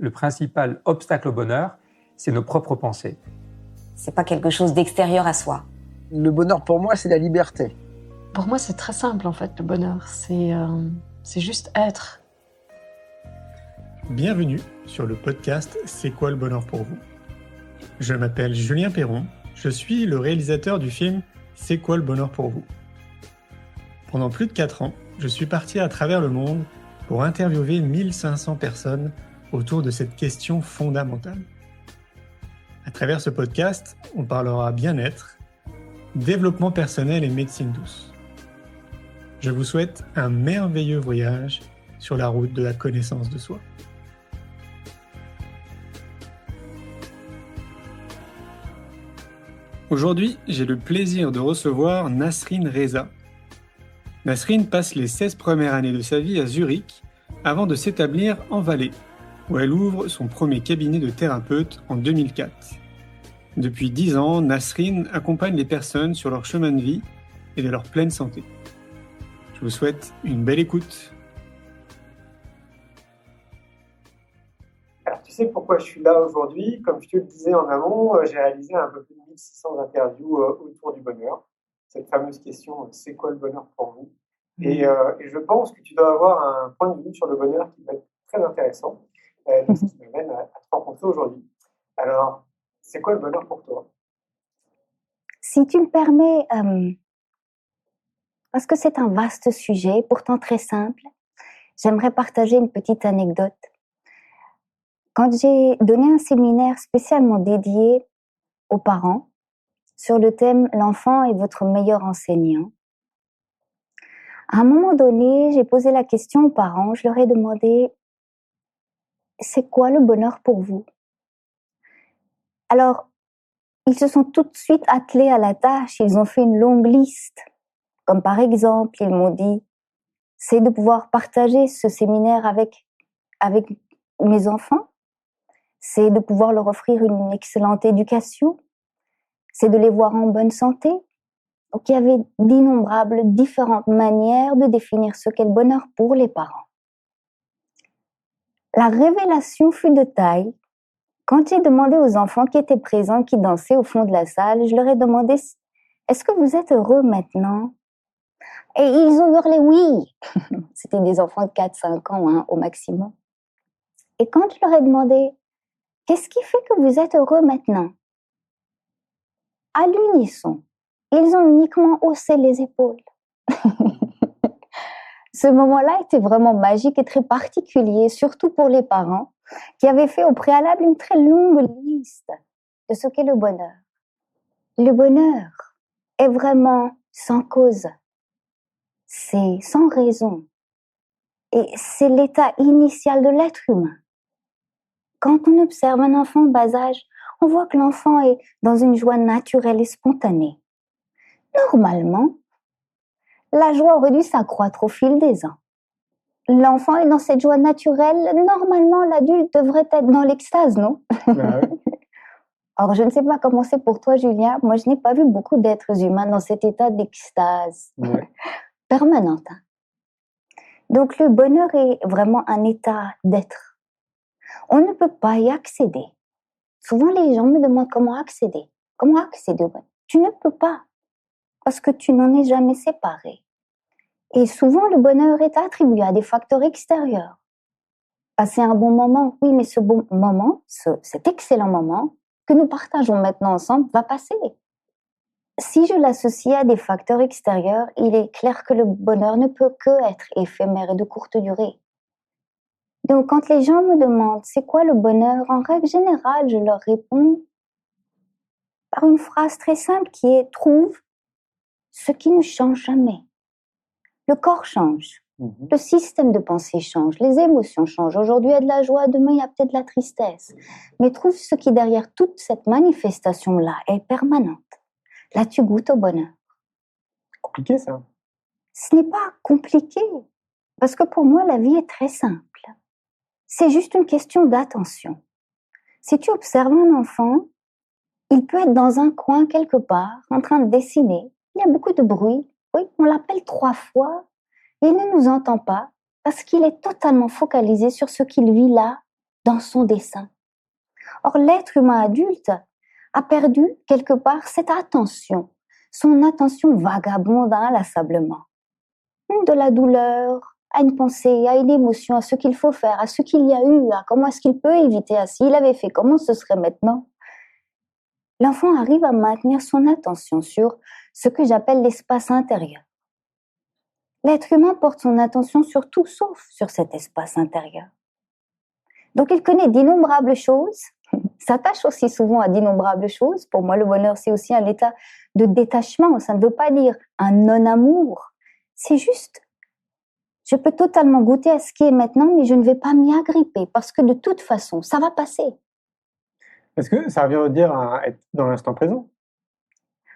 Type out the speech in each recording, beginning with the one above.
le principal obstacle au bonheur, c'est nos propres pensées. C'est pas quelque chose d'extérieur à soi. Le bonheur pour moi, c'est la liberté. Pour moi, c'est très simple en fait, le bonheur. C'est juste être. Bienvenue sur le podcast C'est quoi le bonheur pour vous ? Je m'appelle Julien Perron, je suis le réalisateur du film C'est quoi le bonheur pour vous ? Pendant plus de 4 ans, je suis parti à travers le monde pour interviewer 1500 personnes autour de cette question fondamentale. À travers ce podcast, on parlera bien-être, développement personnel et médecine douce. Je vous souhaite un merveilleux voyage sur la route de la connaissance de soi. Aujourd'hui, j'ai le plaisir de recevoir Nasrine Reza. Nasrine passe les 16 premières années de sa vie à Zurich avant de s'établir en Valais, où elle ouvre son premier cabinet de thérapeute en 2004. Depuis 10 ans, Nasrine accompagne les personnes sur leur chemin de vie et de leur pleine santé. Je vous souhaite une belle écoute. Alors, tu sais pourquoi je suis là aujourd'hui ? Comme je te le disais en amont, j'ai réalisé un peu plus de 1600 interviews autour du bonheur. Cette fameuse question, c'est quoi le bonheur pour vous ? Et je pense que tu dois avoir un point de vue sur le bonheur qui va être très intéressant, ce qui m'amène à te rencontrer aujourd'hui. Alors, c'est quoi le bonheur pour toi ? Si tu me permets, parce que c'est un vaste sujet, pourtant très simple, j'aimerais partager une petite anecdote. Quand j'ai donné un séminaire spécialement dédié aux parents sur le thème « L'enfant est votre meilleur enseignant », à un moment donné, j'ai posé la question aux parents, je leur ai demandé « C'est quoi le bonheur pour vous ?» Alors, ils se sont tout de suite attelés à la tâche, ils ont fait une longue liste. Comme par exemple, ils m'ont dit « C'est de pouvoir partager ce séminaire avec mes enfants, c'est de pouvoir leur offrir une excellente éducation, c'est de les voir en bonne santé. » Donc, il y avait d'innombrables différentes manières de définir ce qu'est le bonheur pour les parents. La révélation fut de taille. Quand j'ai demandé aux enfants qui étaient présents, qui dansaient au fond de la salle, je leur ai demandé « Est-ce que vous êtes heureux maintenant ?» Et ils ont hurlé « Oui !» C'était des enfants de 4-5 ans au maximum. Et quand je leur ai demandé « Qu'est-ce qui fait que vous êtes heureux maintenant ?» À l'unisson, ils ont uniquement haussé les épaules. Ce moment-là était vraiment magique et très particulier, surtout pour les parents qui avaient fait au préalable une très longue liste de ce qu'est le bonheur. Le bonheur est vraiment sans cause, c'est sans raison et c'est l'état initial de l'être humain. Quand on observe un enfant en bas âge, on voit que l'enfant est dans une joie naturelle et spontanée. Normalement, la joie aurait dû s'accroître au fil des ans. L'enfant est dans cette joie naturelle. Normalement, l'adulte devrait être dans l'extase, non ? Ben oui. Or, je ne sais pas comment c'est pour toi, Julien. Moi, je n'ai pas vu beaucoup d'êtres humains dans cet état d'extase permanente. Donc, le bonheur est vraiment un état d'être. On ne peut pas y accéder. Souvent, les gens me demandent comment accéder. Comment accéder au bonheur ? Tu ne peux pas, parce que tu n'en es jamais séparé. Et souvent, le bonheur est attribué à des facteurs extérieurs. Passer un bon moment, oui, mais ce bon moment, cet excellent moment que nous partageons maintenant ensemble va passer. Si je l'associe à des facteurs extérieurs, il est clair que le bonheur ne peut que être éphémère et de courte durée. Donc, quand les gens me demandent c'est quoi le bonheur, en règle générale, je leur réponds par une phrase très simple qui est « trouve ce qui ne change jamais ». Le corps change, le système de pensée change, les émotions changent. Aujourd'hui, il y a de la joie, demain, il y a peut-être de la tristesse. Mais trouve ce qui, derrière toute cette manifestation-là, est permanente. Là, tu goûtes au bonheur. Compliqué, ça. Ce n'est pas compliqué, parce que pour moi, la vie est très simple. C'est juste une question d'attention. Si tu observes un enfant, il peut être dans un coin quelque part, en train de dessiner. Il y a beaucoup de bruit. Oui, on l'appelle 3 fois et il ne nous entend pas parce qu'il est totalement focalisé sur ce qu'il vit là, dans son dessein. Or, l'être humain adulte a perdu quelque part cette attention, son attention vagabonde inlassablement. De la douleur à une pensée, à une émotion, à ce qu'il faut faire, à ce qu'il y a eu, à comment est-ce qu'il peut éviter, à s'il avait fait, comment ce serait maintenant. L'enfant arrive à maintenir son attention sur ce que j'appelle l'espace intérieur. L'être humain porte son attention sur tout sauf sur cet espace intérieur. Donc il connaît d'innombrables choses, s'attache aussi souvent à d'innombrables choses. Pour moi, le bonheur, c'est aussi un état de détachement. Ça ne veut pas dire un non-amour. C'est juste, je peux totalement goûter à ce qui est maintenant, mais je ne vais pas m'y agripper parce que de toute façon, ça va passer. Est-ce que ça revient à dire à être dans l'instant présent?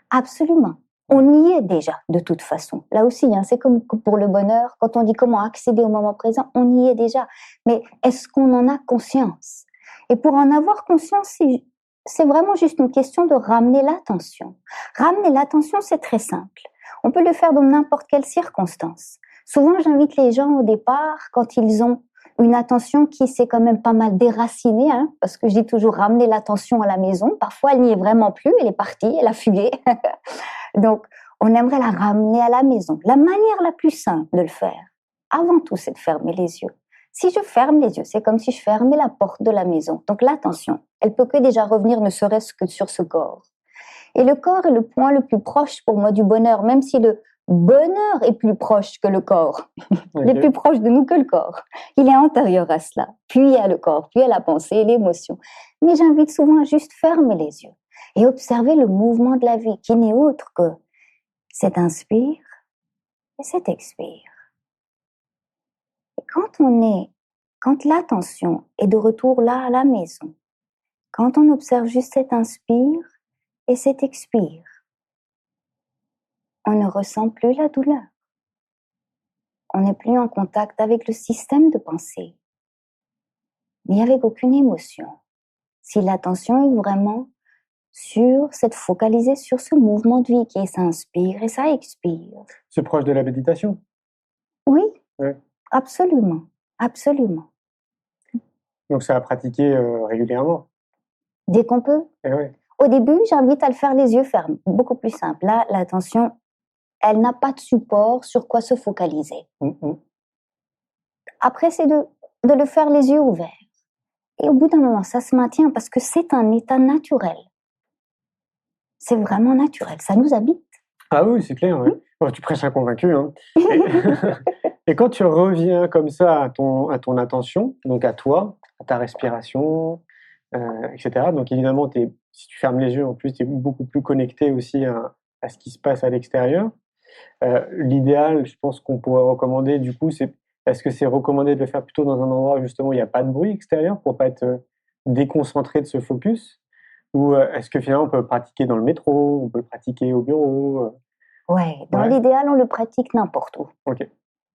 Absolument. On y est déjà, de toute façon. Là aussi, c'est comme pour le bonheur. Quand on dit comment accéder au moment présent, on y est déjà. Mais est-ce qu'on en a conscience? Et pour en avoir conscience, c'est vraiment juste une question de ramener l'attention. Ramener l'attention, c'est très simple. On peut le faire dans n'importe quelle circonstance. Souvent, j'invite les gens au départ, quand ils ont une attention qui s'est quand même pas mal déracinée, parce que je dis toujours ramener l'attention à la maison. Parfois, elle n'y est vraiment plus, elle est partie, elle a fugué. Donc, on aimerait la ramener à la maison. La manière la plus simple de le faire, avant tout, c'est de fermer les yeux. Si je ferme les yeux, c'est comme si je fermais la porte de la maison. Donc, l'attention, elle peut que déjà revenir ne serait-ce que sur ce corps. Et le corps est le point le plus proche pour moi du bonheur, même si le bonheur est plus proche que le corps. Il est plus proche de nous que le corps. Il est antérieur à cela. Puis il y a le corps, puis il y a la pensée et l'émotion. Mais j'invite souvent à juste fermer les yeux et observer le mouvement de la vie, qui n'est autre que cet inspire et cet expire. Et quand l'attention est de retour là à la maison, quand on observe juste cet inspire et cet expire, on ne ressent plus la douleur. On n'est plus en contact avec le système de pensée, ni avec aucune émotion. Si l'attention est vraiment focalisée sur ce mouvement de vie qui est ça inspire et ça expire. C'est proche de la méditation? Oui, absolument, absolument. Donc ça à pratiquer régulièrement? Dès qu'on peut. Oui. Au début, j'invite à le faire les yeux fermés, beaucoup plus simple. Là, l'attention, elle n'a pas de support sur quoi se focaliser. Après, c'est de le faire les yeux ouverts. Et au bout d'un moment, ça se maintient parce que c'est un état naturel. C'est vraiment naturel, ça nous habite. Ah oui, c'est clair. Ouais. Oh, tu prêches un convaincu. Et quand tu reviens comme ça à ton attention, donc à toi, à ta respiration, etc. Donc évidemment, si tu fermes les yeux, en plus, tu es beaucoup plus connecté aussi à ce qui se passe à l'extérieur. L'idéal, je pense qu'on pourrait recommander, du coup, est-ce que c'est recommandé de le faire plutôt dans un endroit où justement il n'y a pas de bruit extérieur pour pas être déconcentré de ce focus? Ou est-ce que finalement on peut le pratiquer dans le métro, on peut le pratiquer au bureau? Dans l'idéal, on le pratique n'importe où.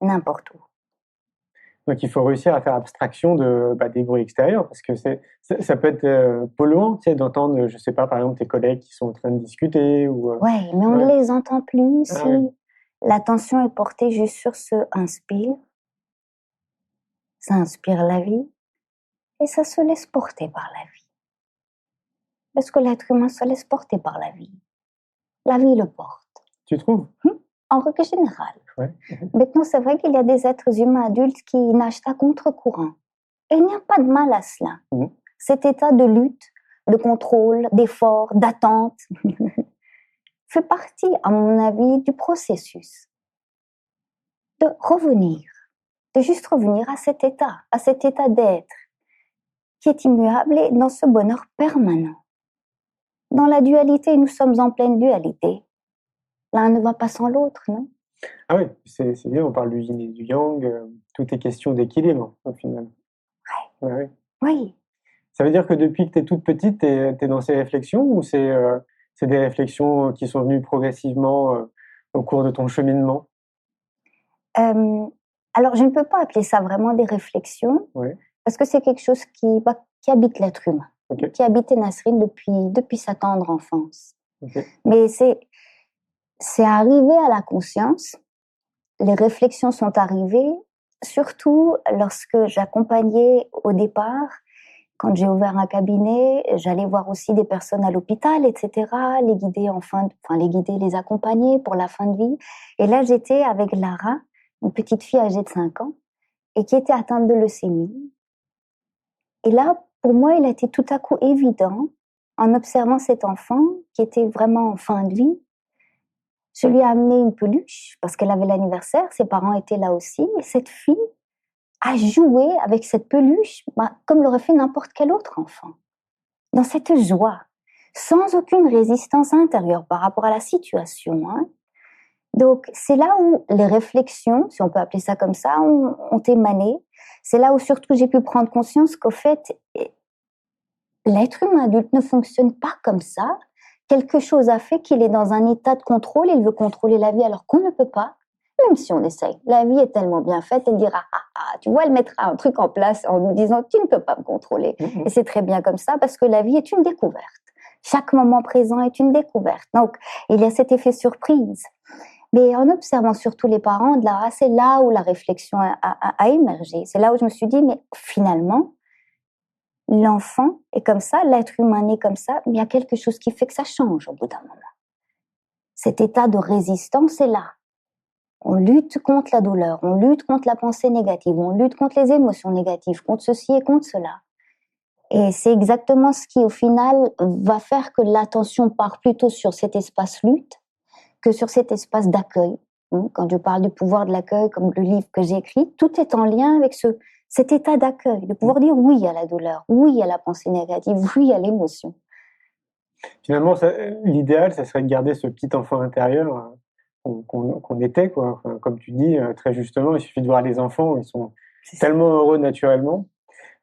N'importe où. Donc il faut réussir à faire abstraction des bruits extérieurs, parce que ça peut être polluant, d'entendre, je sais pas, par exemple tes collègues qui sont en train de discuter. Mais on ne les entend plus si l'attention est portée juste sur ce inspire. Ça inspire la vie et ça se laisse porter par la vie. Est-ce que l'être humain se laisse porter par la vie? La vie le porte. Tu trouves? En règle générale. Maintenant, c'est vrai qu'il y a des êtres humains adultes qui nagent à contre-courant. Et il n'y a pas de mal à cela. Cet état de lutte, de contrôle, d'effort, d'attente fait partie, à mon avis, du processus de revenir, de juste revenir à cet état d'être qui est immuable et dans ce bonheur permanent. Dans la dualité, nous sommes en pleine dualité. L'un ne va pas sans l'autre, non? Ah oui, c'est bien, on parle du yin et du yang, tout est question d'équilibre, au final. Oui. Ça veut dire que depuis que tu es toute petite, tu es dans ces réflexions, ou c'est des réflexions qui sont venues progressivement au cours de ton cheminement? Alors, je ne peux pas appeler ça vraiment des réflexions, parce que c'est quelque chose qui habite l'être humain, qui habitait Nasrine depuis sa tendre enfance. Mais c'est arrivé à la conscience, les réflexions sont arrivées, surtout lorsque j'accompagnais au départ Quand j'ai ouvert un cabinet, j'allais voir aussi des personnes à l'hôpital, etc., les guider les accompagner pour la fin de vie. Et là, j'étais avec Lara, une petite fille âgée de 5 ans, et qui était atteinte de leucémie. Et là, pour moi, il a été tout à coup évident, en observant cet enfant qui était vraiment en fin de vie. Je lui ai amené une peluche parce qu'elle avait l'anniversaire, ses parents étaient là aussi, et cette fille a joué avec cette peluche comme l'aurait fait n'importe quel autre enfant, dans cette joie, sans aucune résistance intérieure par rapport à la situation. Donc, c'est là où les réflexions, si on peut appeler ça comme ça, ont émané. C'est là où surtout j'ai pu prendre conscience qu'au fait, l'être humain adulte ne fonctionne pas comme ça. Quelque chose a fait qu'il est dans un état de contrôle, il veut contrôler la vie alors qu'on ne peut pas, même si on essaye. La vie est tellement bien faite, elle dira tu vois, elle mettra un truc en place en nous disant tu ne peux pas me contrôler. Et c'est très bien comme ça parce que la vie est une découverte. Chaque moment présent est une découverte. Donc, il y a cet effet surprise. Mais en observant surtout les parents de Lara, c'est là où la réflexion a émergé. C'est là où je me suis dit, mais finalement, l'enfant est comme ça, l'être humain est comme ça, mais il y a quelque chose qui fait que ça change au bout d'un moment. Cet état de résistance est là. On lutte contre la douleur, on lutte contre la pensée négative, on lutte contre les émotions négatives, contre ceci et contre cela. Et c'est exactement ce qui, au final, va faire que l'attention part plutôt sur cet espace lutte que sur cet espace d'accueil. Quand je parle du pouvoir de l'accueil, comme le livre que j'ai écrit, tout est en lien avec cet état d'accueil, de pouvoir dire oui à la douleur, oui à la pensée négative, oui à l'émotion. Finalement, l'idéal, ça serait de garder ce petit enfant intérieur qu'on était, quoi. Enfin, comme tu dis très justement, il suffit de voir les enfants, ils sont tellement heureux naturellement.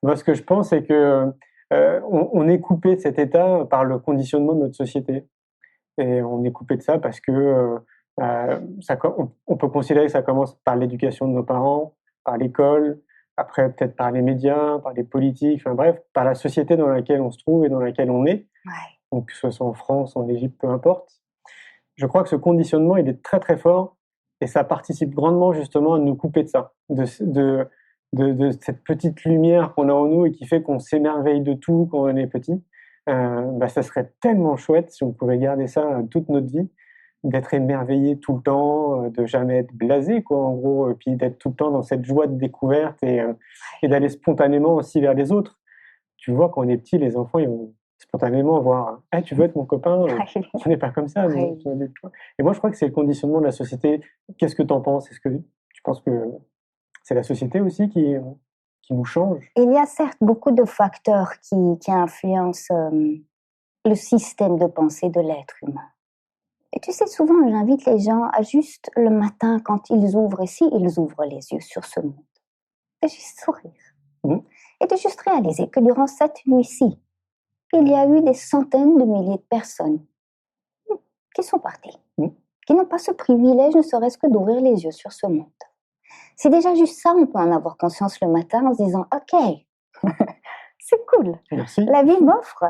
Moi, ce que je pense, c'est que on est coupé de cet état par le conditionnement de notre société. Et on est coupé de ça parce que on peut considérer que ça commence par l'éducation de nos parents, par l'école, après peut-être par les médias, par les politiques, enfin bref, par la société dans laquelle on se trouve et dans laquelle on est. Ouais. Donc que ce soit en France, en Égypte, peu importe. Je crois que ce conditionnement, il est très très fort et ça participe grandement justement à nous couper de ça, de cette petite lumière qu'on a en nous et qui fait qu'on s'émerveille de tout quand on est petit. Ça serait tellement chouette si on pouvait garder ça toute notre vie, d'être émerveillé tout le temps, de jamais être blasé, quoi, en gros, et puis d'être tout le temps dans cette joie de découverte et d'aller spontanément aussi vers les autres. Tu vois, quand on est petit, les enfants, ils vont spontanément voir « tu veux être mon copain ?» On n'est pas comme ça. Mais, et moi, je crois que c'est le conditionnement de la société. Qu'est-ce que tu en penses? Est-ce que tu penses que c'est la société aussi qui nous change? Il y a certes beaucoup de facteurs qui influencent le système de pensée de l'être humain. Et tu sais, souvent, j'invite les gens à juste le matin, quand ils ouvrent ils ouvrent les yeux sur ce monde, de juste sourire. Et de juste réaliser que durant cette nuit-ci, il y a eu des centaines de milliers de personnes qui sont parties, qui n'ont pas ce privilège, ne serait-ce que d'ouvrir les yeux sur ce monde. C'est déjà juste ça, on peut en avoir conscience le matin en se disant « Ok, c'est cool, merci. La vie m'offre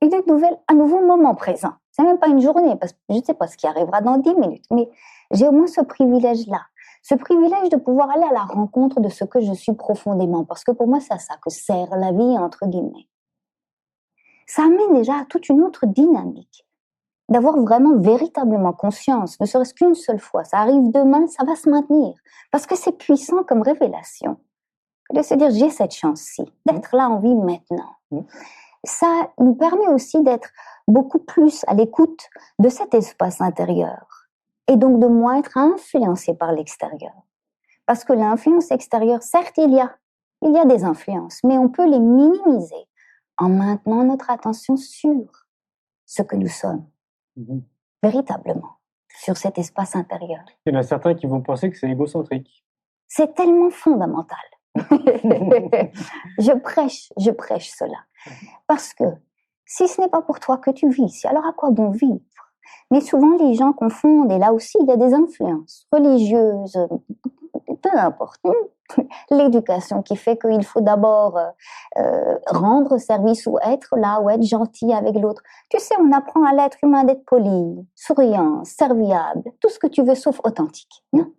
un nouveau moment présent. » C'est même pas une journée, parce que je ne sais pas ce qui arrivera dans 10 minutes, mais j'ai au moins ce privilège-là. Ce privilège de pouvoir aller à la rencontre de ce que je suis profondément, parce que pour moi, c'est à ça que sert la vie, entre guillemets. Ça amène déjà à toute une autre dynamique, d'avoir vraiment véritablement conscience, ne serait-ce qu'une seule fois. Ça arrive demain, ça va se maintenir, parce que c'est puissant comme révélation, de se dire j'ai cette chance-ci, d'être là en vie maintenant. Ça nous permet aussi d'être beaucoup plus à l'écoute de cet espace intérieur, et donc de moins être influencé par l'extérieur. Parce que l'influence extérieure, certes, il y a des influences, mais on peut les minimiser en maintenant notre attention sur ce que nous sommes, véritablement, sur cet espace intérieur. Il y en a certains qui vont penser que c'est égocentrique. C'est tellement fondamental. Je prêche cela. Parce que si ce n'est pas pour toi que tu vis ici, alors à quoi bon vivre? Mais souvent, les gens confondent, et là aussi, il y a des influences religieuses, peu importe. L'éducation qui fait qu'il faut d'abord rendre service ou être là, ou être gentil avec l'autre. Tu sais, on apprend à l'être humain d'être poli, souriant, serviable, tout ce que tu veux sauf authentique. Non?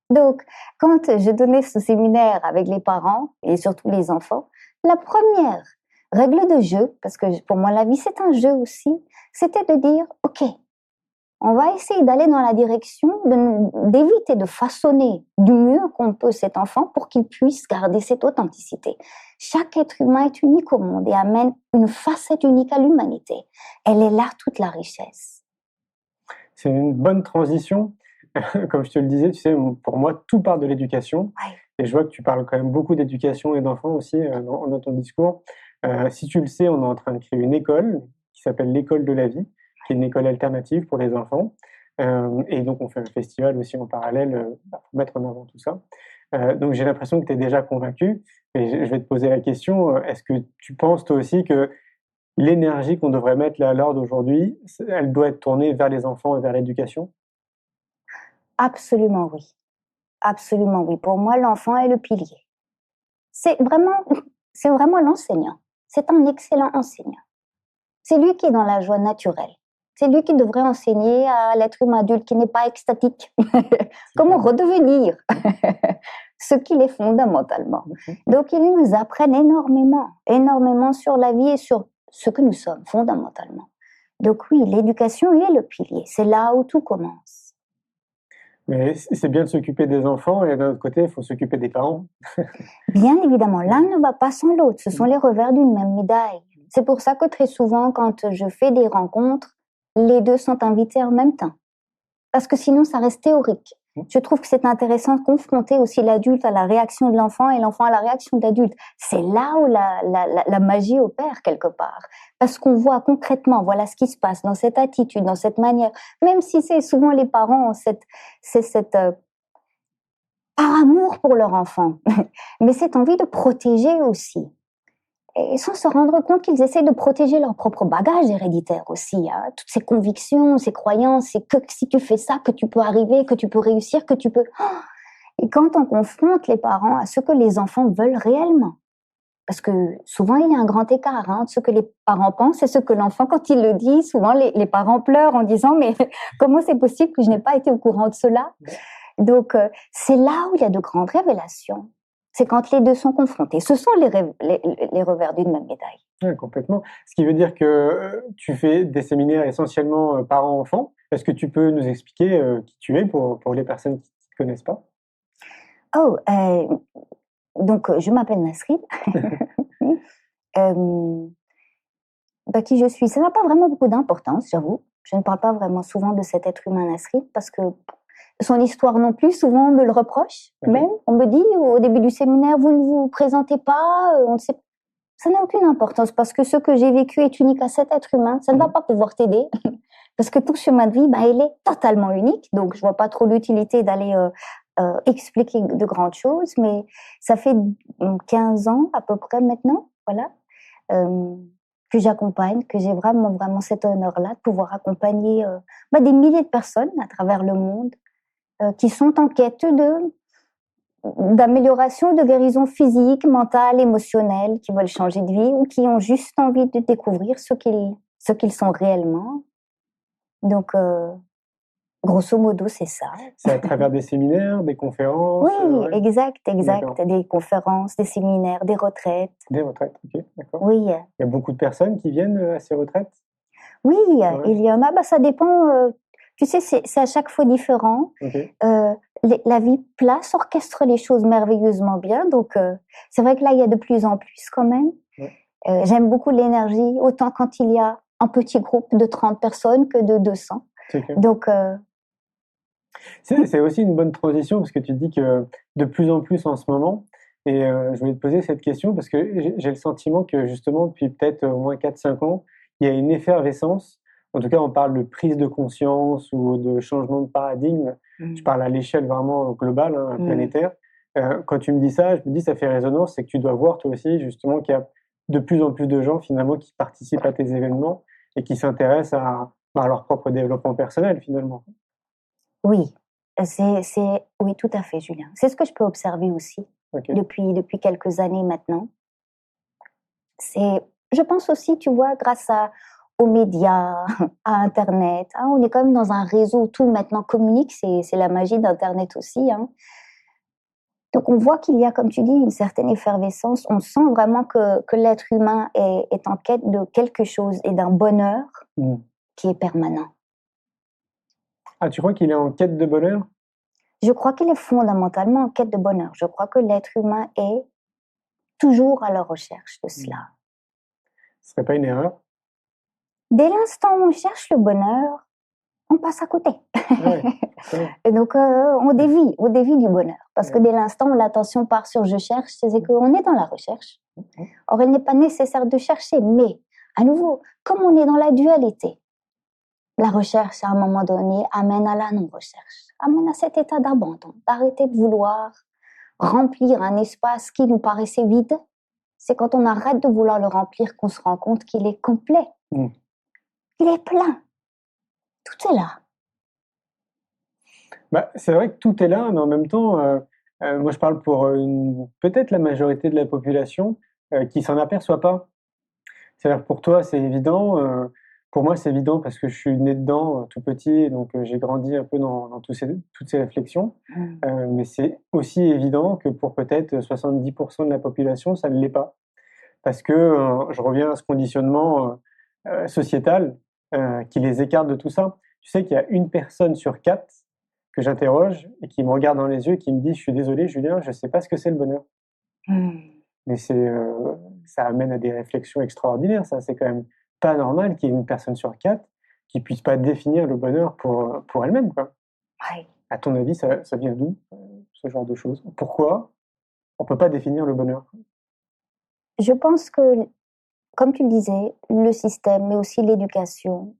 Donc, quand je donnais ce séminaire avec les parents et surtout les enfants, la première règle de jeu, parce que pour moi la vie c'est un jeu aussi, c'était de dire ok, on va essayer d'aller dans la direction d'éviter de façonner du mieux qu'on peut cet enfant pour qu'il puisse garder cette authenticité. Chaque être humain est unique au monde et amène une facette unique à l'humanité. Elle est là toute la richesse. C'est une bonne transition. Comme je te le disais, tu sais, pour moi, tout part de l'éducation. Ouais. Et je vois que tu parles quand même beaucoup d'éducation et d'enfants aussi dans ton discours. Si tu le sais, on est en train de créer une école qui s'appelle l'École de la vie, qui est une école alternative pour les enfants. Et donc, on fait un festival aussi en parallèle pour mettre en avant tout ça. Donc, j'ai l'impression que tu es déjà convaincu. Et je vais te poser la question, est-ce que tu penses toi aussi que l'énergie qu'on devrait mettre là à l'ordre aujourd'hui, elle doit être tournée vers les enfants et vers l'éducation? Absolument oui. Absolument oui. Pour moi, l'enfant est le pilier. C'est vraiment l'enseignant. C'est un excellent enseignant. C'est lui qui est dans la joie naturelle. C'est lui qui devrait enseigner à l'être humain adulte qui n'est pas extatique. Comment redevenir ce qu'il est fondamentalement. Donc, ils nous apprennent énormément sur la vie et sur ce que nous sommes fondamentalement. Donc oui, l'éducation est le pilier. C'est là où tout commence. Mais c'est bien de s'occuper des enfants et d'un autre côté, il faut s'occuper des parents. Bien évidemment, l'un ne va pas sans l'autre. Ce sont les revers d'une même médaille. C'est pour ça que très souvent, quand je fais des rencontres, les deux sont invités en même temps. Parce que sinon, ça reste théorique. Je trouve que c'est intéressant de confronter aussi l'adulte à la réaction de l'enfant et l'enfant à la réaction de l'adulte. C'est là où la magie opère quelque part. Parce qu'on voit concrètement, voilà ce qui se passe dans cette attitude, dans cette manière. Même si c'est souvent les parents ont cette par amour pour leur enfant, mais cette envie de protéger aussi. Et sans se rendre compte qu'ils essaient de protéger leur propre bagage héréditaire aussi, hein. Toutes ces convictions, ces croyances, c'est que si tu fais ça, que tu peux arriver, que tu peux réussir, que tu peux... Et quand on confronte les parents à ce que les enfants veulent réellement, parce que souvent il y a un grand écart entre ce que les parents pensent et ce que l'enfant, quand il le dit, souvent les parents pleurent en disant « mais comment c'est possible que je n'ai pas été au courant de cela ?» Donc c'est là où il y a de grandes révélations. C'est quand les deux sont confrontés. Ce sont les revers d'une même médaille. Oui, complètement. Ce qui veut dire que tu fais des séminaires essentiellement parents-enfants. Est-ce que tu peux nous expliquer qui tu es pour les personnes qui ne te connaissent pas? Donc, je m'appelle Nasrid. Qui je suis, ça n'a pas vraiment beaucoup d'importance, j'avoue. Je ne parle pas vraiment souvent de cet être humain Nasrid parce que son histoire non plus, souvent on me le reproche. Même, on me dit au début du séminaire, vous ne vous présentez pas, on ne sait pas. Ça n'a aucune importance parce que ce que j'ai vécu est unique à cet être humain. Ça ne va pas pouvoir t'aider parce que ton chemin de vie, il est totalement unique. Donc, je vois pas trop l'utilité d'aller expliquer de grandes choses, mais ça fait 15 ans à peu près maintenant, voilà, que j'accompagne, que j'ai vraiment cet honneur-là de pouvoir accompagner des milliers de personnes à travers le monde qui sont en quête d'amélioration, de guérison physique, mentale, émotionnelle, qui veulent changer de vie ou qui ont juste envie de découvrir ce qu'ils sont réellement. Donc, grosso modo, c'est ça. C'est à travers des séminaires, des conférences? Oui, ouais. exact. Des conférences, des séminaires, des retraites. Des retraites, ok, d'accord. Oui. Il y a beaucoup de personnes qui viennent à ces retraites? Oui, il y en a. Ça dépend. Tu sais, c'est à chaque fois différent. Okay. La vie place orchestre les choses merveilleusement bien. Donc, c'est vrai que là, il y a de plus en plus quand même. Ouais. J'aime beaucoup l'énergie, autant quand il y a un petit groupe de 30 personnes que de 200. Donc, c'est aussi une bonne transition parce que tu dis que de plus en plus en ce moment, et je voulais te poser cette question parce que j'ai le sentiment que justement, depuis peut-être au moins 4-5 ans, il y a une effervescence. En tout cas, on parle de prise de conscience ou de changement de paradigme. Je parle à l'échelle vraiment globale, planétaire. Quand tu me dis ça, je me dis ça fait résonance, c'est que tu dois voir toi aussi justement qu'il y a de plus en plus de gens finalement qui participent à tes événements et qui s'intéressent à leur propre développement personnel finalement. Oui, oui, tout à fait, Julien. C'est ce que je peux observer aussi depuis quelques années maintenant. Je pense aussi, tu vois, grâce aux médias, à Internet. On est quand même dans un réseau où tout maintenant communique, c'est la magie d'Internet aussi. Donc on voit qu'il y a, comme tu dis, une certaine effervescence. On sent vraiment que l'être humain est en quête de quelque chose et d'un bonheur qui est permanent. Ah, tu crois qu'il est en quête de bonheur? Je crois qu'il est fondamentalement en quête de bonheur. Je crois que l'être humain est toujours à la recherche de cela. Ce serait pas une erreur? Dès l'instant où on cherche le bonheur, on passe à côté. Ouais, Et donc, on dévie du bonheur. Parce que dès l'instant où l'attention part sur « je cherche », c'est qu'on est dans la recherche. Or, il n'est pas nécessaire de chercher. Mais, à nouveau, comme on est dans la dualité, la recherche, à un moment donné, amène à la non-recherche, amène à cet état d'abandon, d'arrêter de vouloir remplir un espace qui nous paraissait vide. C'est quand on arrête de vouloir le remplir qu'on se rend compte qu'il est complet. Il est plein. Tout est là. Bah, c'est vrai que tout est là, mais en même temps, moi je parle pour peut-être la majorité de la population qui s'en aperçoit pas. C'est-à-dire pour toi c'est évident, pour moi c'est évident parce que je suis né dedans tout petit, et donc j'ai grandi un peu dans toutes ces réflexions. Mais c'est aussi évident que pour peut-être 70% de la population, ça ne l'est pas. Parce que je reviens à ce conditionnement sociétal qui les écarte de tout ça. Tu sais qu'il y a une personne sur 4 que j'interroge et qui me regarde dans les yeux et qui me dit « Je suis désolé, Julien, je ne sais pas ce que c'est le bonheur. » Mais ça amène à des réflexions extraordinaires. Ça, c'est quand même pas normal qu'il y ait une personne sur 4 qui puisse pas définir le bonheur pour elle-même, quoi. Ouais. À ton avis, ça vient d'où, ce genre de choses? Pourquoi on peut pas définir le bonheur? Je pense que, comme tu le disais, le système, mais aussi l'éducation,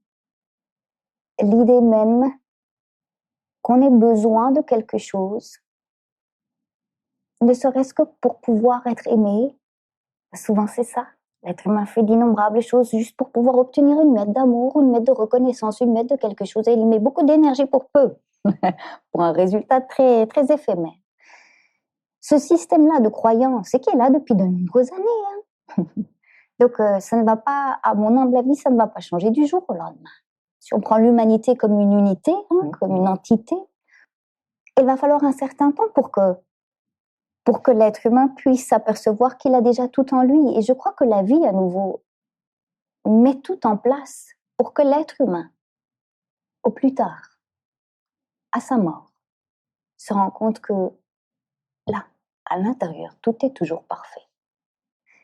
l'idée même qu'on ait besoin de quelque chose, ne serait-ce que pour pouvoir être aimé. Souvent c'est ça. L'être humain fait d'innombrables choses juste pour pouvoir obtenir une miette d'amour, une miette de reconnaissance, une miette de quelque chose. Et il met beaucoup d'énergie pour peu, pour un résultat très, très éphémère. Ce système-là de croyance, c'est qui est là depuis de nombreuses années. Donc ça ne va pas, à mon humble avis, ça ne va pas changer du jour au lendemain. Si on prend l'humanité comme une unité, comme une entité, il va falloir un certain temps pour que l'être humain puisse s'apercevoir qu'il a déjà tout en lui. Et je crois que la vie, à nouveau, met tout en place pour que l'être humain, au plus tard, à sa mort, se rend compte que là, à l'intérieur, tout est toujours parfait.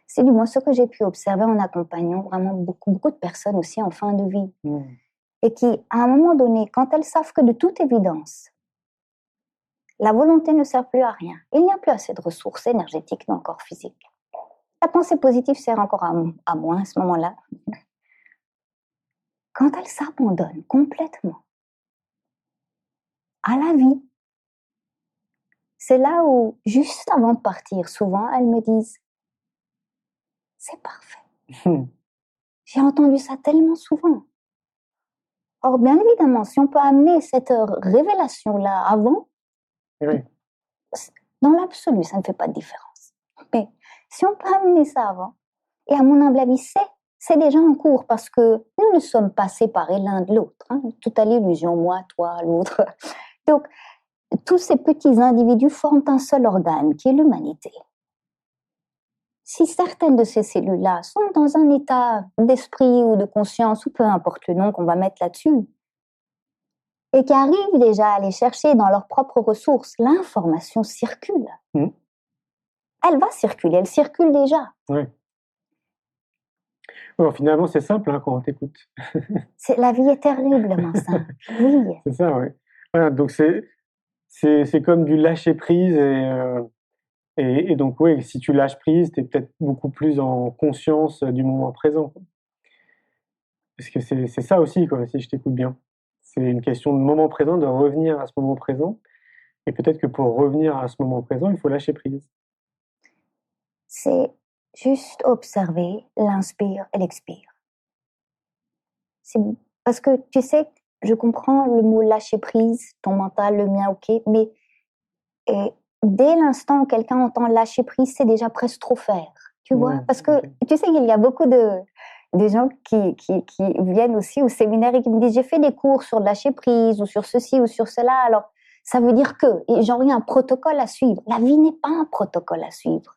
C'est du moins ce que j'ai pu observer en accompagnant vraiment beaucoup de personnes aussi en fin de vie. Et qui, à un moment donné, quand elles savent que de toute évidence, la volonté ne sert plus à rien, il n'y a plus assez de ressources énergétiques ni encore physiques. La pensée positive sert encore à moins à ce moment-là. Quand elles s'abandonnent complètement à la vie, c'est là où, juste avant de partir, souvent, elles me disent « C'est parfait. » J'ai entendu ça tellement souvent. Or, bien évidemment, si on peut amener cette révélation-là avant, dans l'absolu, ça ne fait pas de différence. Mais si on peut amener ça avant, et à mon humble avis, c'est déjà en cours, parce que nous ne sommes pas séparés l'un de l'autre. Tout à l'illusion, moi, toi, l'autre. Donc, tous ces petits individus forment un seul organe, qui est l'humanité. Si certaines de ces cellules-là sont dans un état d'esprit ou de conscience, ou peu importe le nom qu'on va mettre là-dessus, et qui arrivent déjà à aller chercher dans leurs propres ressources, l'information circule. Elle va circuler, elle circule déjà. Oui. Bon, finalement, c'est simple quand on t'écoute. La vie est terriblement simple. Oui. C'est ça, oui. Voilà, donc c'est comme du lâcher prise et donc oui, si tu lâches prise, tu es peut-être beaucoup plus en conscience du moment présent. Parce que c'est ça aussi, quoi, si je t'écoute bien. C'est une question de moment présent, de revenir à ce moment présent. Et peut-être que pour revenir à ce moment présent, il faut lâcher prise. C'est juste observer l'inspire et l'expire. Parce que tu sais, je comprends le mot lâcher prise, ton mental, le mien, ok, mais dès l'instant où quelqu'un entend lâcher prise, c'est déjà presque trop faire. Tu vois, parce que tu sais qu'il y a beaucoup des gens qui viennent aussi au séminaire et qui me disent j'ai fait des cours sur le lâcher prise ou sur ceci ou sur cela. Alors Ça veut dire que, et genre, il y a un protocole à suivre. La vie n'est pas un protocole à suivre.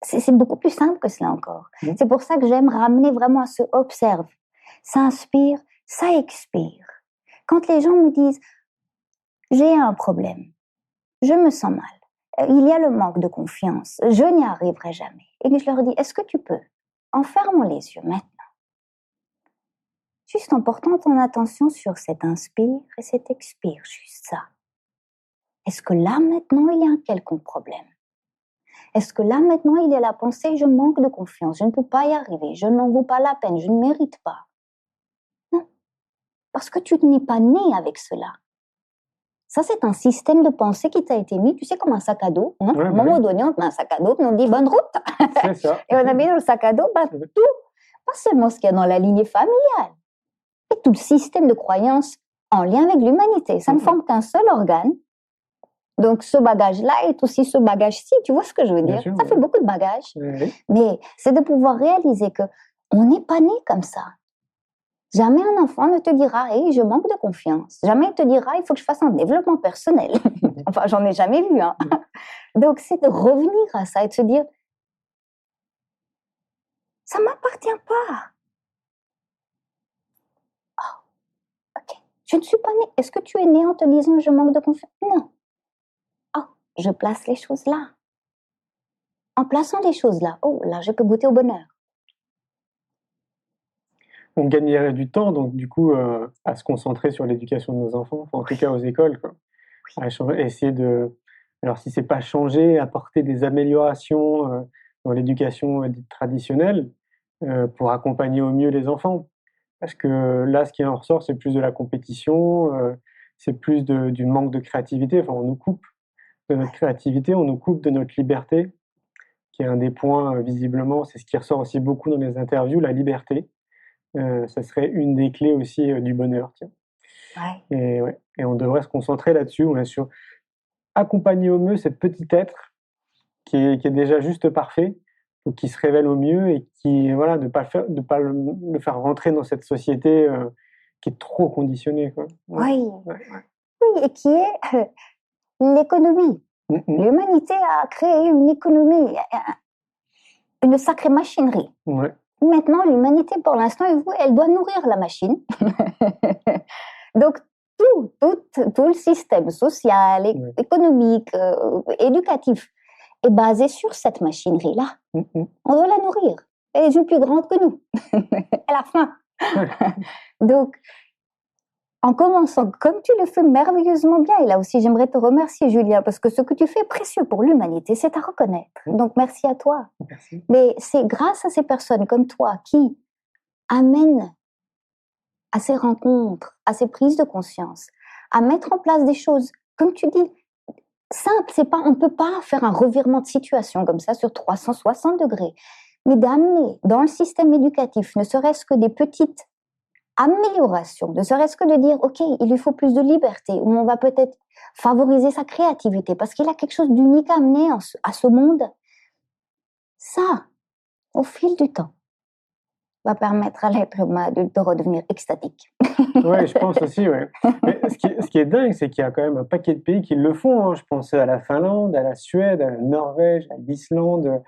C'est beaucoup plus simple que cela encore. C'est pour ça que j'aime ramener vraiment à ce observe. Ça inspire, ça expire. Quand les gens me disent, j'ai un problème, je me sens mal, il y a le manque de confiance, je n'y arriverai jamais. Et que je leur dis, est-ce que tu peux, en fermant les yeux maintenant, juste en portant ton attention sur cet inspire et cet expire, juste ça. Est-ce que là maintenant il y a un quelconque problème? Est-ce que là maintenant il y a la pensée, je manque de confiance, je ne peux pas y arriver, je n'en vaux pas la peine, je ne mérite pas? Non, parce que tu n'es pas né avec cela. Ça, c'est un système de pensée qui t'a été mis, tu sais, comme un sac à dos. Hein? À un moment donné, on te met un sac à dos, puis on dit bonne route. C'est ça. Et on a mis dans le sac à dos tout, pas seulement ce qu'il y a dans la lignée familiale, mais tout le système de croyances en lien avec l'humanité. Ça ne forme qu'un seul organe. Donc, ce bagage-là est aussi ce bagage-ci. Tu vois ce que je veux dire? Ça fait beaucoup de bagages. Oui. Mais c'est de pouvoir réaliser que on n'est pas né comme ça. Jamais un enfant ne te dira, hey, je manque de confiance. Jamais il te dira, il faut que je fasse un développement personnel. Enfin, j'en ai jamais vu. Hein. Donc, c'est de revenir à ça et de se dire, ça m'appartient pas. Oh, ok. Je ne suis pas née. Est-ce que tu es né en te disant, je manque de confiance? Non. Oh, je place les choses là. En plaçant les choses là, oh, là, je peux goûter au bonheur. On gagnerait du temps, donc du coup, à se concentrer sur l'éducation de nos enfants, enfin, en tout cas aux écoles, quoi. À essayer de, alors si c'est pas changer, apporter des améliorations dans l'éducation dite traditionnelle pour accompagner au mieux les enfants. Parce que là, ce qui en ressort, c'est plus de la compétition, c'est plus du manque de créativité. Enfin, on nous coupe de notre créativité, on nous coupe de notre liberté, qui est un des points, visiblement, c'est ce qui ressort aussi beaucoup dans les interviews, la liberté. Ça serait une des clés aussi du bonheur. Tiens. Ouais. Et on devrait se concentrer là-dessus, sur accompagner au mieux cet petit être qui est déjà juste parfait, qui se révèle au mieux et qui, voilà, de pas le faire rentrer dans cette société qui est trop conditionnée, quoi. Oui. Oui, et qui est l'économie. L'humanité a créé une économie, une sacrée machinerie. Ouais. Maintenant, l'humanité, pour l'instant, elle doit nourrir la machine. Donc, tout le système social, économique, éducatif est basé sur cette machinerie-là. On doit la nourrir. Elle est plus grande que nous. Elle a faim. Donc, en commençant, comme tu le fais merveilleusement bien, et là aussi j'aimerais te remercier Julien, parce que ce que tu fais est précieux pour l'humanité, c'est à reconnaître. Donc merci à toi. Merci. Mais c'est grâce à ces personnes comme toi qui amènent à ces rencontres, à ces prises de conscience, à mettre en place des choses, comme tu dis, simples. On ne peut pas faire un revirement de situation comme ça sur 360 degrés, mais d'amener dans le système éducatif, ne serait-ce que des petites amélioration, ne serait-ce que de dire, ok, il lui faut plus de liberté, ou on va peut-être favoriser sa créativité, parce qu'il a quelque chose d'unique à amener à ce monde. Ça, au fil du temps, va permettre à l'être humain de redevenir extatique. Oui, je pense aussi, ouais. Mais ce qui est dingue, c'est qu'il y a quand même un paquet de pays qui le font, hein. Je pense à la Finlande, à la Suède, à la Norvège, à l'Islande.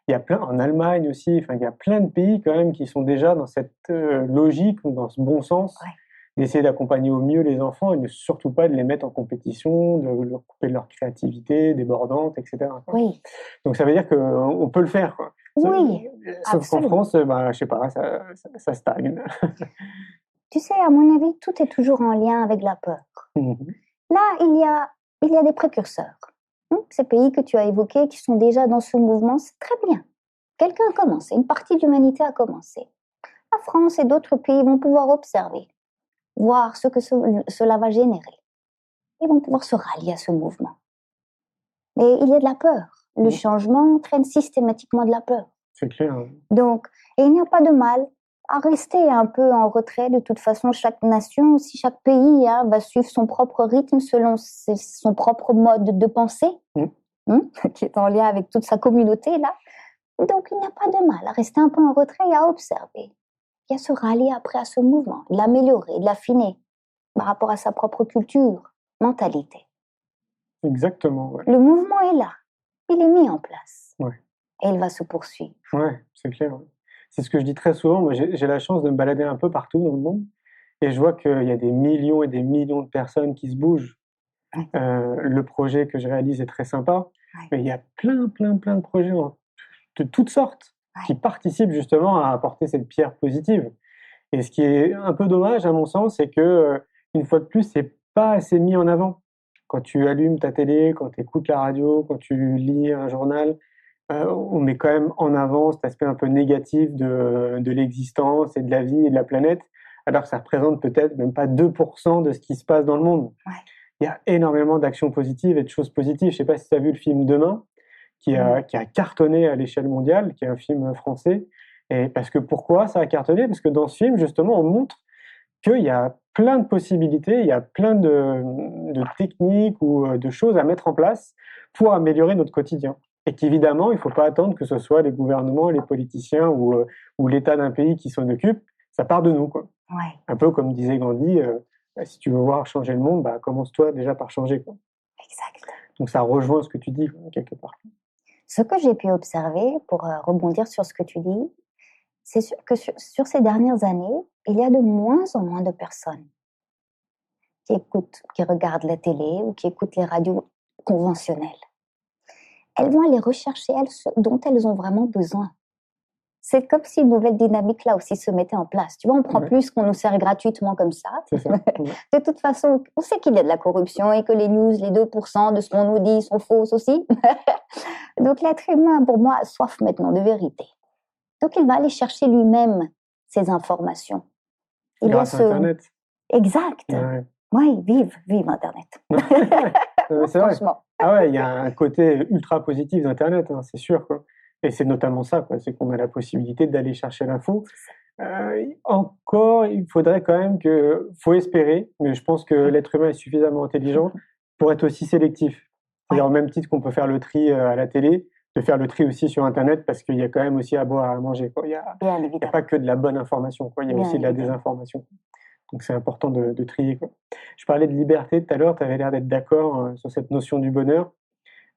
Il y a plein, en Allemagne aussi, enfin, il y a plein de pays quand même qui sont déjà dans cette logique, ou dans ce bon sens, d'essayer d'accompagner au mieux les enfants et ne surtout pas de les mettre en compétition, de leur couper de leur créativité débordante, etc. Oui. Donc ça veut dire qu'on peut le faire, quoi. Oui, sauf qu'en France, je sais pas, ça stagne. Tu sais, à mon avis, tout est toujours en lien avec la peur. Là, il y a des précurseurs. Ces pays que tu as évoqués, qui sont déjà dans ce mouvement, c'est très bien. Quelqu'un a commencé, une partie de l'humanité a commencé. La France et d'autres pays vont pouvoir observer, voir ce que cela va générer. Ils vont pouvoir se rallier à ce mouvement. Mais il y a de la peur. Le changement entraîne systématiquement de la peur. C'est clair. Donc, et il n'y a pas de mal à rester un peu en retrait. De toute façon, chaque nation, aussi chaque pays va suivre son propre rythme selon son propre mode de pensée, qui est en lien avec toute sa communauté là. Donc, il n'y a pas de mal à rester un peu en retrait et à observer. Et à se rallier après à ce mouvement, de l'améliorer, de l'affiner par rapport à sa propre culture. mentalité. Exactement, ouais. Le mouvement est là, il est mis en place. Ouais. Et il va se poursuivre. Ouais, c'est clair. Ouais. C'est ce que je dis très souvent. Moi, j'ai la chance de me balader un peu partout dans le monde et je vois qu'il y a des millions et des millions de personnes qui se bougent. Ouais. Le projet que je réalise est très sympa, Ouais. mais il y a plein de projets de toutes sortes qui participent justement à apporter cette pierre positive. Et ce qui est un peu dommage, à mon sens, c'est que, une fois de plus, c'est pas assez mis en avant. Quand tu allumes ta télé, quand tu écoutes la radio, quand tu lis un journal, on met quand même en avant cet aspect un peu négatif de l'existence et de la vie et de la planète, alors que ça représente peut-être même pas 2% de ce qui se passe dans le monde. Ouais. Il y a énormément d'actions positives et de choses positives. Je sais pas si tu as vu le film Demain, qui a cartonné à l'échelle mondiale, qui est un film français. Et pourquoi ça a cartonné? Parce que dans ce film, justement, on montre qu'il y a plein de possibilités, il y a plein de techniques ou de choses à mettre en place pour améliorer notre quotidien. Et qu'évidemment, il ne faut pas attendre que ce soit les gouvernements, les politiciens ou l'État d'un pays qui s'en occupe. Ça part de nous, quoi. Ouais. Un peu comme disait Gandhi, si tu veux voir changer le monde, commence-toi déjà par changer, quoi. Exact. Donc ça rejoint ce que tu dis, quelque part. Ce que j'ai pu observer, pour rebondir sur ce que tu dis, c'est sûr que sur ces dernières années, il y a de moins en moins de personnes qui regardent la télé ou qui écoutent les radios conventionnelles. Elles vont aller rechercher ce dont elles ont vraiment besoin. C'est comme si une nouvelle dynamique là aussi se mettait en place. Tu vois, on prend plus qu'on nous sert gratuitement comme ça. C'est ça. De toute façon, on sait qu'il y a de la corruption et que les news, les 2% de ce qu'on nous dit sont fausses aussi. Donc l'être humain, pour moi, a soif maintenant de vérité. Donc il va aller chercher lui-même ces informations. Grâce à Internet. Exact. Ouais. Oui, vive Internet. Non, c'est vrai. Franchement. Ah ouais, il y a un côté ultra positif d'Internet, c'est sûr, quoi. Et c'est notamment ça, quoi. C'est qu'on a la possibilité d'aller chercher l'info. Encore, il faudrait quand même faut espérer, mais je pense que l'être humain est suffisamment intelligent pour être aussi sélectif. C'est-à-dire, au même titre qu'on peut faire le tri à la télé, de faire le tri aussi sur Internet, parce qu'il y a quand même aussi à boire et à manger, quoi. Il y a pas que de la bonne information, quoi. Il y a aussi de la désinformation. Donc c'est important de trier, quoi. Je parlais de liberté tout à l'heure, tu avais l'air d'être d'accord sur cette notion du bonheur.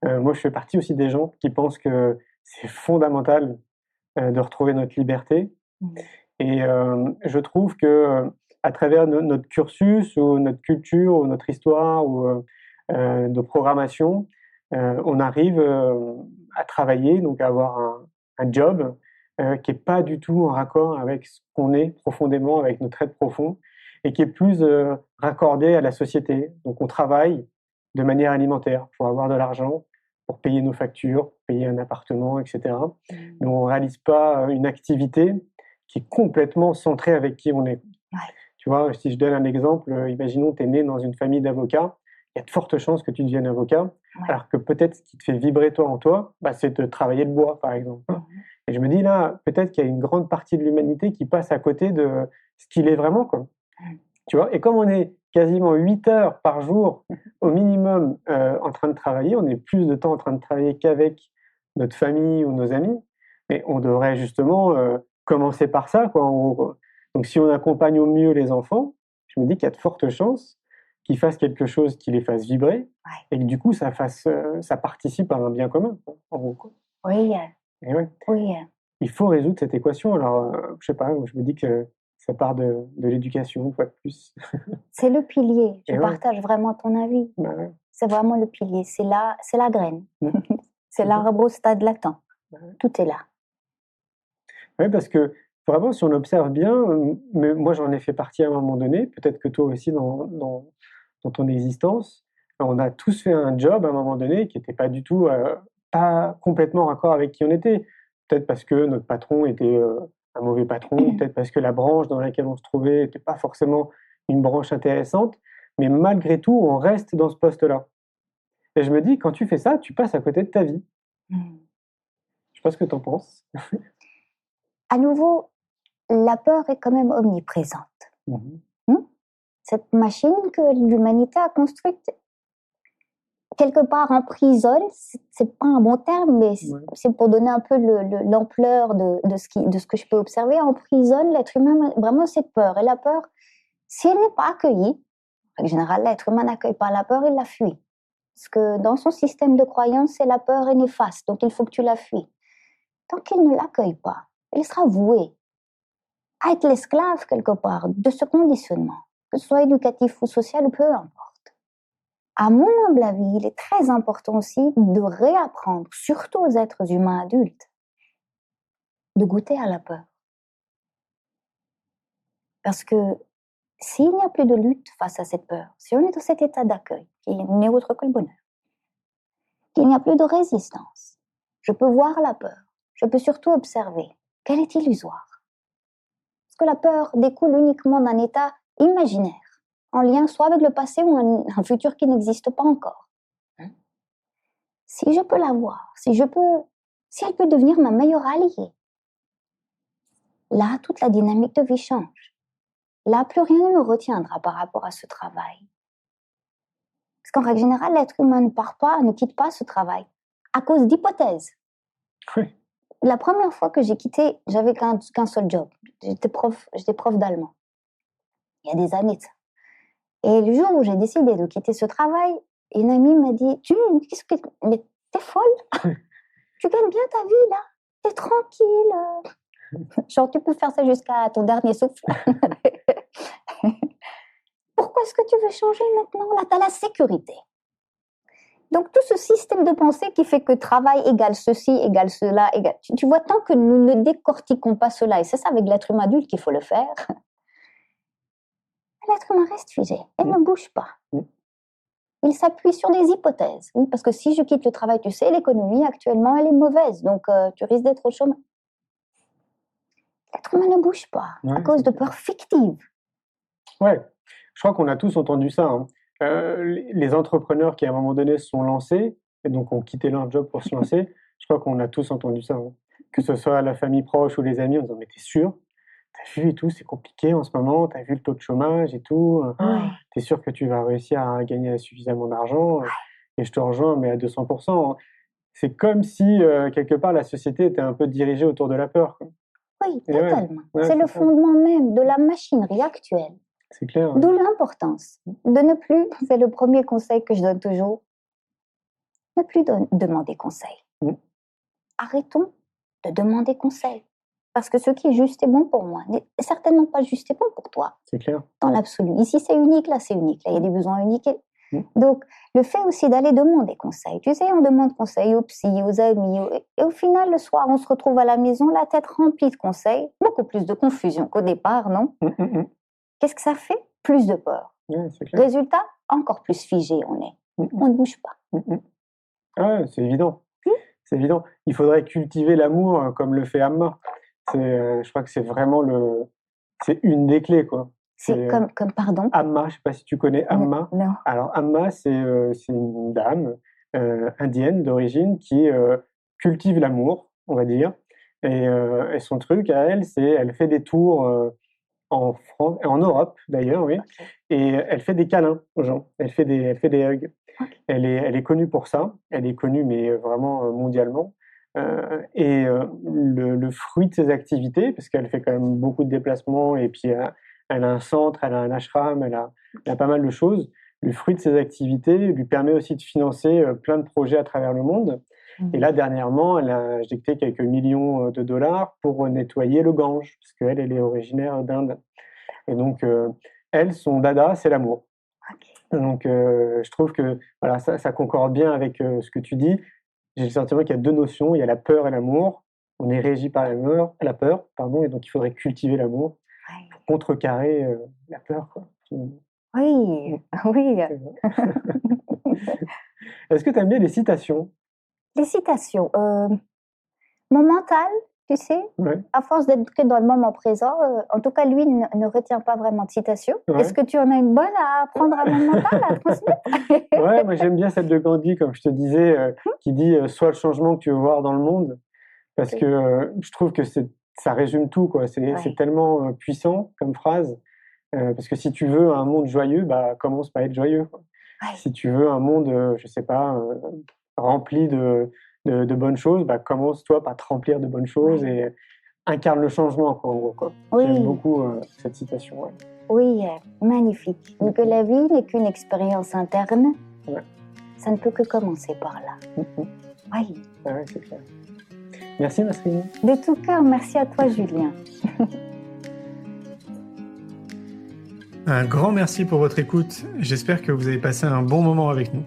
Moi, je fais partie aussi des gens qui pensent que c'est fondamental de retrouver notre liberté. Et je trouve que à travers notre cursus ou notre culture ou notre histoire ou de programmation, on arrive à travailler, donc à avoir un job qui est pas du tout en raccord avec ce qu'on est profondément, avec notre être profond, et qui est plus raccordé à la société. Donc on travaille de manière alimentaire pour avoir de l'argent, pour payer nos factures, payer un appartement, etc. Mais on ne réalise pas une activité qui est complètement centrée avec qui on est. Ouais. Tu vois, si je donne un exemple, imaginons que tu es né dans une famille d'avocats, il y a de fortes chances que tu deviennes avocat, alors que peut-être ce qui te fait vibrer toi en toi, c'est de travailler le bois, par exemple. Et je me dis là, peut-être qu'il y a une grande partie de l'humanité qui passe à côté de ce qu'il est vraiment, quoi. Tu vois, et comme on est quasiment 8 heures par jour au minimum en train de travailler, on est plus de temps en train de travailler qu'avec notre famille ou nos amis, mais on devrait justement commencer par ça, quoi, en gros, quoi. Donc si on accompagne au mieux les enfants, je me dis qu'il y a de fortes chances qu'ils fassent quelque chose qui les fasse vibrer, et que du coup ça participe à un bien commun, quoi, en gros, quoi. Oui. Et ouais. Oui. Il faut résoudre cette équation. Alors, je sais pas, je me dis que ça part de l'éducation, une fois de plus. C'est le pilier. Je partage vraiment ton avis. Ouais. C'est vraiment le pilier. C'est la graine. C'est l'arbre au stade latent. Tout est là. Oui, parce que vraiment, si on observe bien, mais moi j'en ai fait partie à un moment donné, peut-être que toi aussi dans ton existence, on a tous fait un job à un moment donné qui n'était pas du tout, pas complètement raccord avec qui on était. Peut-être parce que notre patron était un mauvais patron, peut-être parce que la branche dans laquelle on se trouvait n'était pas forcément une branche intéressante, mais malgré tout, on reste dans ce poste-là. Et je me dis, quand tu fais ça, tu passes à côté de ta vie. Je sais pas ce que tu en penses. À nouveau, la peur est quand même omniprésente. Cette machine que l'humanité a construite, quelque part emprisonne, c'est pas un bon terme, mais c'est pour donner un peu l'ampleur de ce que je peux observer, emprisonne l'être humain, vraiment cette peur. Et la peur, si elle n'est pas accueillie, En général, l'être humain n'accueille pas la peur, il la fuit. Parce que dans son système de croyance, la peur est néfaste, donc il faut que tu la fuis. Tant qu'il ne l'accueille pas, il sera voué à être l'esclave quelque part de ce conditionnement, que ce soit éducatif ou social ou peu importe. À mon humble avis, il est très important aussi de réapprendre, surtout aux êtres humains adultes, de goûter à la peur. Parce que s'il n'y a plus de lutte face à cette peur, si on est dans cet état d'accueil, qui n'est autre que le bonheur, qu'il n'y a plus de résistance, je peux voir la peur, je peux surtout observer qu'elle est illusoire. Parce que la peur découle uniquement d'un état imaginaire, en lien soit avec le passé ou un futur qui n'existe pas encore. Si je peux la voir, si elle peut devenir ma meilleure alliée, là, toute la dynamique de vie change. Là, plus rien ne me retiendra par rapport à ce travail. Parce qu'en règle générale, l'être humain ne quitte pas ce travail à cause d'hypothèses. Oui. La première fois que j'ai quitté, j'avais qu'un seul job. J'étais prof d'allemand. Il y a des années de ça. Et le jour où j'ai décidé de quitter ce travail, une amie m'a dit « Mais t'es folle. Tu gagnes bien ta vie, là. T'es tranquille. Genre, tu peux faire ça jusqu'à ton dernier souffle. Pourquoi est-ce que tu veux changer maintenant? Là, t'as la sécurité. » Donc, tout ce système de pensée qui fait que travail égale ceci, égale cela, égale... Tu vois, tant que nous ne décortiquons pas cela, et c'est ça avec l'être humain adulte qu'il faut le faire, l'être humain reste figé, elle ne bouge pas. Il s'appuie sur des hypothèses. Oui, parce que si je quitte le travail, tu sais, l'économie actuellement, elle est mauvaise, donc tu risques d'être au chômage. L'être humain ne bouge pas à cause de peurs fictives. Ouais, je crois qu'on a tous entendu ça. Hein. Les entrepreneurs qui à un moment donné se sont lancés et donc ont quitté leur job pour se lancer, je crois qu'on a tous entendu ça. Hein. Que ce soit la famille proche ou les amis, on disant mais t'es sûr? T'as vu et tout, c'est compliqué en ce moment, t'as vu le taux de chômage et tout, t'es sûr que tu vas réussir à gagner suffisamment d'argent? Et je te rejoins, mais à 200%. Hein. C'est comme si quelque part la société était un peu dirigée autour de la peur. Quoi. Oui, totalement. C'est le fondement même de la machinerie actuelle. C'est clair. D'où l'importance de ne plus, c'est le premier conseil que je donne toujours, ne plus demander conseil. Arrêtons de demander conseil. Parce que ce qui est juste et bon pour moi n'est certainement pas juste et bon pour toi. C'est clair. Dans l'absolu. Ici, c'est unique, là, c'est unique. Là, il y a des besoins uniques. Donc, le fait aussi d'aller demander conseil. Tu sais, on demande conseil aux psy, aux amis. Et au final, le soir, on se retrouve à la maison, la tête remplie de conseils. Beaucoup plus de confusion qu'au départ, non? Qu'est-ce que ça fait? Plus de peur. C'est clair. Résultat, encore plus figé on est. On ne bouge pas. Ouais, c'est évident. C'est évident. Il faudrait cultiver l'amour comme le fait Amma. Je crois que c'est vraiment c'est une des clés, quoi. C'est comme pardon. Amma, je sais pas si tu connais Amma. Non. Alors Amma, c'est une dame indienne d'origine qui cultive l'amour, on va dire. Et son truc à elle, c'est elle fait des tours en France, en Europe d'ailleurs, oui. Okay. Et elle fait des câlins aux gens. Elle fait des hugs. Okay. Elle est connue pour ça. Elle est connue, mais vraiment mondialement. Et le fruit de ses activités, parce qu'elle fait quand même beaucoup de déplacements, et puis elle a un centre, elle a un ashram, elle a pas mal de choses. Le fruit de ses activités lui permet aussi de financer plein de projets à travers le monde. Et là, dernièrement, elle a injecté quelques millions de dollars pour nettoyer le Gange, parce qu'elle est originaire d'Inde. Et donc, elle, son dada, c'est l'amour. Okay. Donc, je trouve que voilà, ça concorde bien avec ce que tu dis. J'ai le sentiment qu'il y a deux notions, il y a la peur et l'amour. On est régi par la peur, et donc il faudrait cultiver l'amour pour contrecarrer la peur. Quoi. Oui. Est-ce que tu aimes bien les citations? Les citations. Mon mental, tu sais, à force d'être que dans le moment présent, en tout cas, lui ne retient pas vraiment de citations. Est-ce que tu en as une bonne à apprendre à mon mental, à transmettre? Ouais, moi j'aime bien celle de Gandhi, comme je te disais, qui dit « Sois le changement que tu veux voir dans le monde ». Parce que je trouve que ça résume tout, quoi. C'est tellement puissant comme phrase. Parce que si tu veux un monde joyeux, commence par être joyeux. Quoi. Si tu veux un monde, je sais pas, rempli de bonnes choses, commence toi par te remplir de bonnes choses et incarne le changement, quoi, en gros, quoi. J'aime beaucoup cette citation. Ouais. Oui, magnifique. Vu que la vie n'est qu'une expérience interne, Ouais. ça ne peut que commencer par là. Mhm. Oui. Ah ouais, c'est clair. Merci Nasrine. De tout cœur, merci à toi, Julien. Un grand merci pour votre écoute. J'espère que vous avez passé un bon moment avec nous.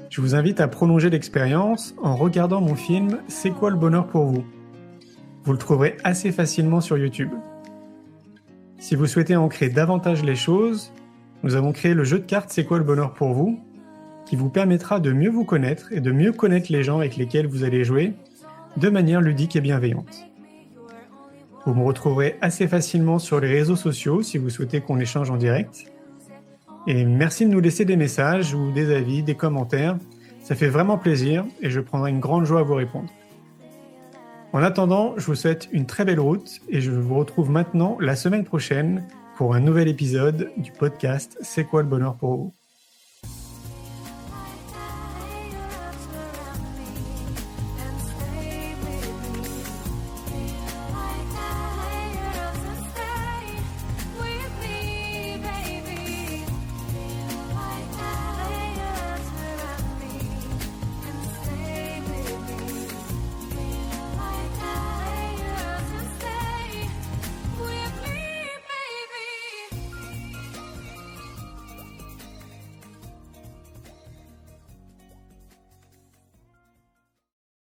Je vous invite à prolonger l'expérience en regardant mon film « C'est quoi le bonheur pour vous ?» Vous le trouverez assez facilement sur YouTube. Si vous souhaitez ancrer davantage les choses, nous avons créé le jeu de cartes « C'est quoi le bonheur pour vous ?» qui vous permettra de mieux vous connaître et de mieux connaître les gens avec lesquels vous allez jouer de manière ludique et bienveillante. Vous me retrouverez assez facilement sur les réseaux sociaux si vous souhaitez qu'on échange en direct. Et merci de nous laisser des messages ou des avis, des commentaires. Ça fait vraiment plaisir et je prendrai une grande joie à vous répondre. En attendant, je vous souhaite une très belle route et je vous retrouve maintenant la semaine prochaine pour un nouvel épisode du podcast « C'est quoi le bonheur pour vous ?»